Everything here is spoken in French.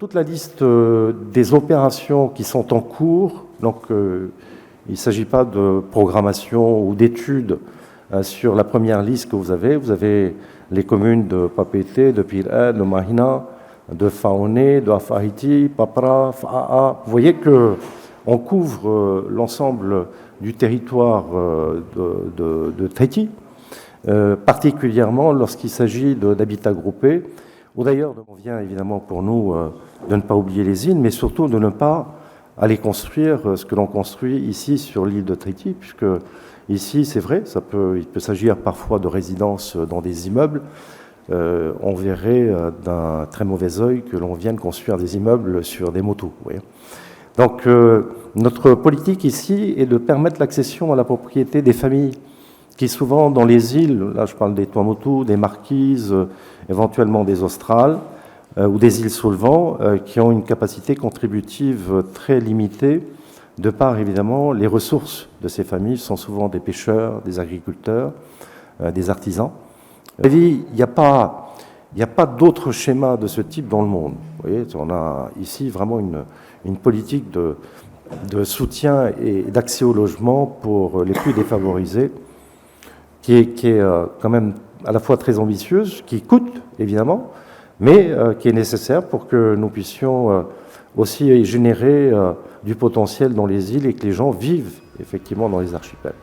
toute la liste des opérations qui sont en cours. Donc, il ne s'agit pas de programmation ou d'études sur la première liste que vous avez. Vous avez les communes de Papeete, de Pir'ad, de Mahina, de Faoné, de Afariti, Papra, Fa'a. Vous voyez qu'on couvre l'ensemble du territoire de Tahiti, particulièrement lorsqu'il s'agit d'habitats groupés, ou d'ailleurs, on vient évidemment pour nous de ne pas oublier les îles, mais surtout de ne pas aller construire ce que l'on construit ici sur l'île de Tahiti, puisque ici, c'est vrai, il peut s'agir parfois de résidences dans des immeubles. On verrait d'un très mauvais œil que l'on vienne construire des immeubles sur des motos. Vous voyez. Donc, notre politique ici est de permettre l'accession à la propriété des familles qui souvent dans les îles, là je parle des Tuamotu, des Marquises, éventuellement des Australes ou des îles sous le vent, qui ont une capacité contributive très limitée, de par évidemment les ressources de ces familles sont souvent des pêcheurs, des agriculteurs, des artisans. Il n'y a pas d'autre schéma de ce type dans le monde. Vous voyez, on a ici vraiment une politique de soutien et d'accès au logement pour les plus défavorisés, qui est quand même à la fois très ambitieuse, qui coûte évidemment, mais qui est nécessaire pour que nous puissions aussi générer du potentiel dans les îles et que les gens vivent effectivement dans les archipels.